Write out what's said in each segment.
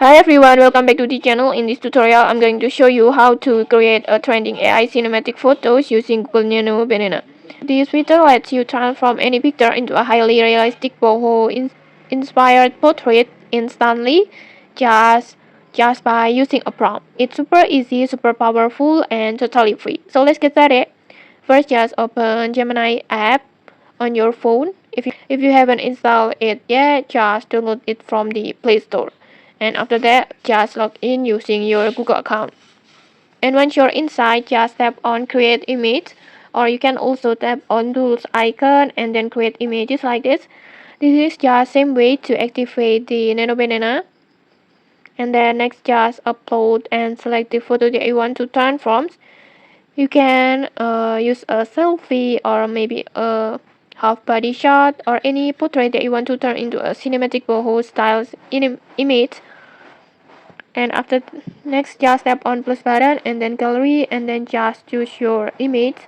Hi everyone, welcome back to the channel. In this tutorial, I'm going to show you how to create a trending AI cinematic photos using Google Nano Banana. This feature lets you transform any picture into a highly realistic Boho inspired portrait instantly just by using a prompt. It's super easy, super powerful, and totally free. So let's get started. First, just open Gemini app on your phone. If you haven't installed it yet, just download it from the Play Store. And after that, just log in using your Google account. And once you're inside, just tap on create image, or you can also tap on tools icon and then create images like this. This is just same way to activate the Nano Banana. And then next, just upload and select the photo that you want to transform. You can use a selfie or maybe a half body shot or any portrait that you want to turn into a cinematic boho style image. And after next, just tap on plus button and then gallery and then just choose your image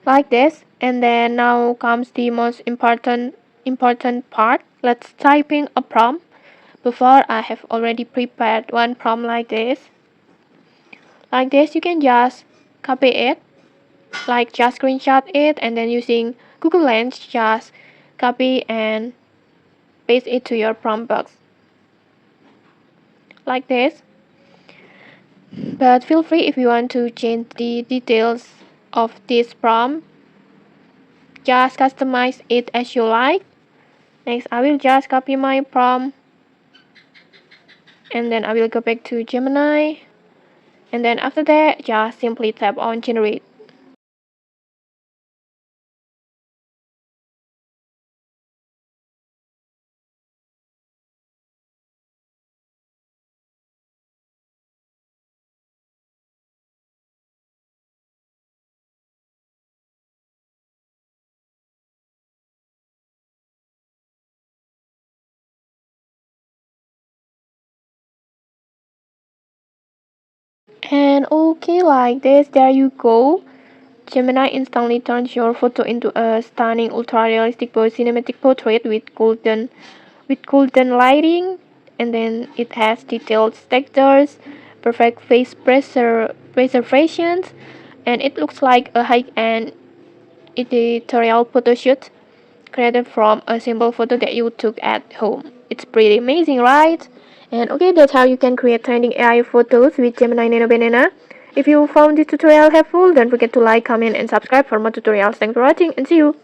like this. And then now comes the most important part. Let's type in a prompt. Before, I have already prepared one prompt like this. You can just copy it, like just screenshot it, and then using Google Lens just copy and paste it to your prompt box like this. But feel free if you want to change the details of this prompt, just customize it as you like. Next, I will just copy my prompt and then I will go back to Gemini, and then after that just simply tap on generate. And okay, like this, there you go. Gemini instantly turns your photo into a stunning ultra-realistic cinematic portrait with golden lighting, and then it has detailed textures, perfect face preservations, and it looks like a high-end editorial photo shoot created from a simple photo that you took at home. It's pretty amazing, right? And okay, that's how you can create trending AI photos with Gemini Nano Banana. If you found this tutorial helpful, don't forget to like, comment, and subscribe for more tutorials. Thanks for watching and see you!